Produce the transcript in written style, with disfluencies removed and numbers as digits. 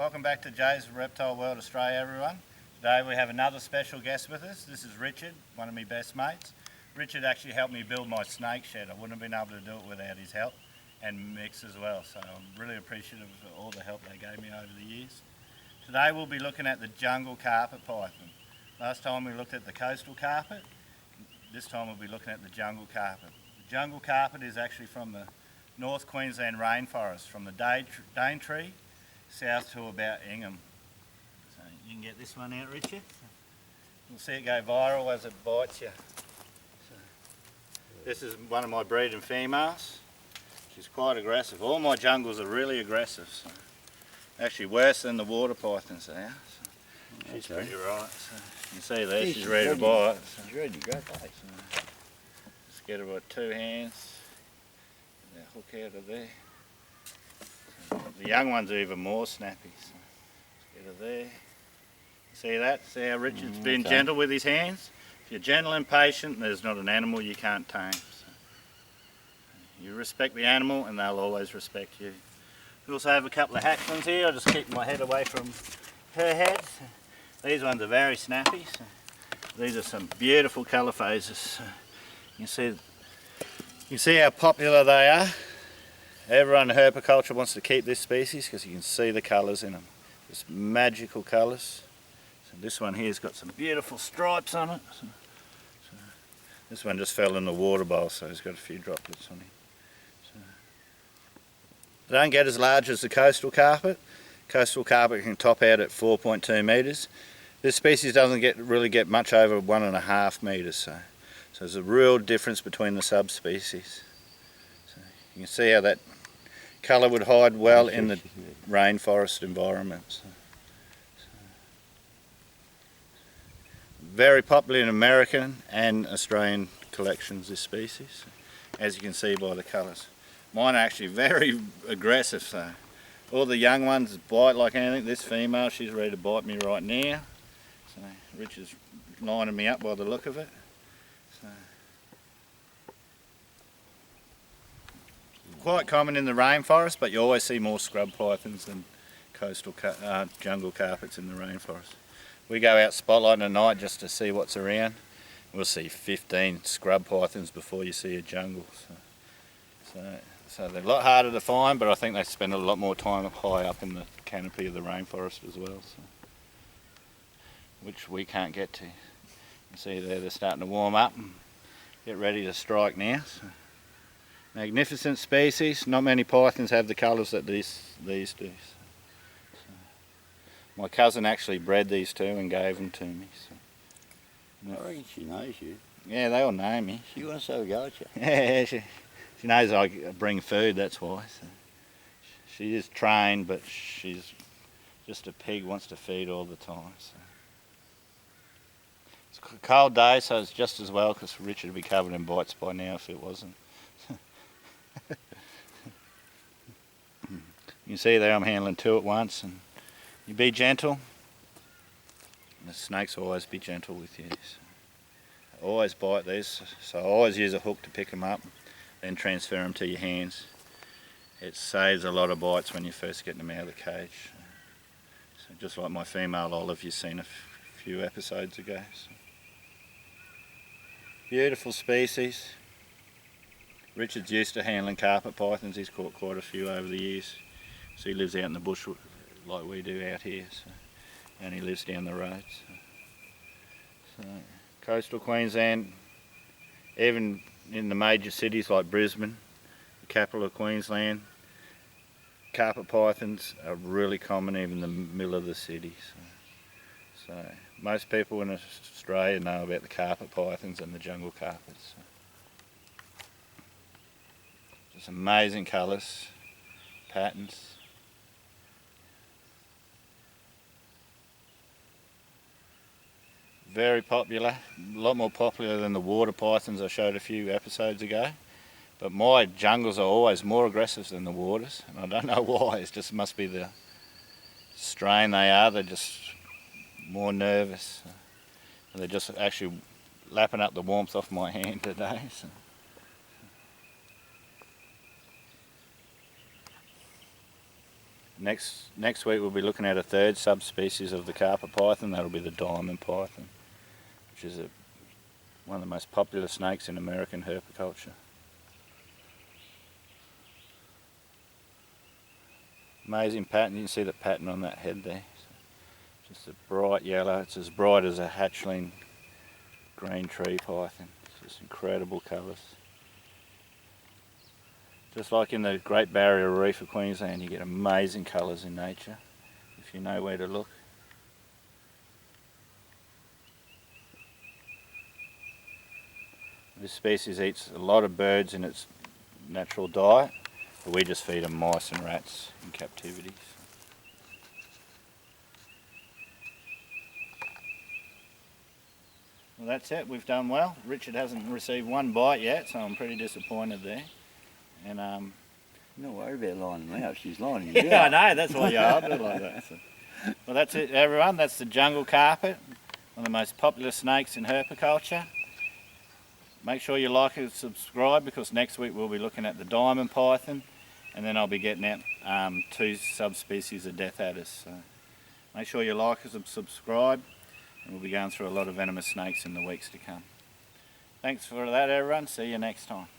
Welcome back to Jay's Reptile World Australia, everyone. Today we have another special guest with us. This is Richard, one of my best mates. Richard actually helped me build my snake shed. I wouldn't have been able to do it without his help, and Mix as well. So I'm really appreciative of all the help they gave me over the years. Today we'll be looking at the jungle carpet python. Last time we looked at the coastal carpet. This time we'll be looking at the jungle carpet. The jungle carpet is actually from the North Queensland rainforest, from the Daintree south to about Ingham. So you can get this one out, Richard. You'll see it go viral as it bites you. So this is one of my breeding females. She's quite aggressive. All my jungles are really aggressive. So actually worse than the water pythons they are. So she's pretty right. So you can see there, she's ready to bite. So she's ready to go, so just get her by two hands. Get that hook out of there. The young ones are even more snappy. So let's get her there. See that? See how Richard's been gentle with his hands? If you're gentle and patient, there's not an animal you can't tame. So you respect the animal and they'll always respect you. We also have a couple of hatchlings here. I'll just keep my head away from her head. These ones are very snappy. So these are some beautiful colour phases. You can see how popular they are. Everyone in herpiculture wants to keep this species because you can see the colours in them. Just magical colours. So this one here's got some beautiful stripes on it. So this one just fell in the water bowl, so he's got a few droplets on him. So they don't get as large as the coastal carpet. Coastal carpet can top out at 4.2 metres. This species doesn't really get much over 1.5 metres. So there's a real difference between the subspecies. So you can see how that colour would hide well in the rainforest environments. Very popular in American and Australian collections, this species, as you can see by the colours. Mine are actually very aggressive, so all the young ones bite like anything. This female, she's ready to bite me right now. So Richard's lining me up by the look of it. So quite common in the rainforest, but you always see more scrub pythons than coastal jungle carpets in the rainforest. We go out spotlighting at night just to see what's around. We'll see 15 scrub pythons before you see a jungle. So they're a lot harder to find, but I think they spend a lot more time high up in the canopy of the rainforest as well, so, which we can't get to. You can see there they're starting to warm up and get ready to strike now. So magnificent species. Not many pythons have the colours that these do. So my cousin actually bred these two and gave them to me. So I reckon she knows you. yeah, they all know me. She wants to have a go at you. Yeah, she knows I bring food, that's why. So she is trained, but she's just a pig, wants to feed all the time. So it's a cold day, so it's just as well, because Richard would be covered in bites by now if it wasn't. You can see there I'm handling two at once, and you be gentle. The snakes will always be gentle with you. So I always bite these, so I always use a hook to pick them up, then transfer them to your hands. It saves a lot of bites when you're first getting them out of the cage. So just like my female olive you've seen a few episodes ago. So beautiful species. Richard's used to handling carpet pythons. He's caught quite a few over the years. So he lives out in the bush like we do out here. So, and he lives down the road. So coastal Queensland, even in the major cities like Brisbane, the capital of Queensland, carpet pythons are really common even in the middle of the city. So most people in Australia know about the carpet pythons and the jungle carpets. So just amazing colours, patterns. Very popular, a lot more popular than the water pythons I showed a few episodes ago. But my jungles are always more aggressive than the waters, and I don't know why. It just must be the strain they are. They're just more nervous. They're just actually lapping up the warmth off my hand today. So. Next week we'll be looking at a third subspecies of the carpet python. That'll be the diamond python, which is one of the most popular snakes in American herpiculture. Amazing pattern. You can see the pattern on that head there. Just a bright yellow. It's as bright as a hatchling green tree python. It's just incredible colours. Just like in the Great Barrier Reef of Queensland, you get amazing colours in nature if you know where to look. This species eats a lot of birds in its natural diet, but we just feed them mice and rats in captivity. Well, that's it. We've done well. Richard hasn't received one bite yet, so I'm pretty disappointed there. And I'm not worried about lining them out. She's lining you yeah, out. I know. That's why you are a bit like that. So. Well, that's it, everyone. That's the jungle carpet, one of the most popular snakes in herpiculture. Make sure you like and subscribe, because next week we'll be looking at the diamond python, and then I'll be getting out 2 subspecies of death adders. So make sure you like and subscribe, and we'll be going through a lot of venomous snakes in the weeks to come. Thanks for that, everyone. See you next time.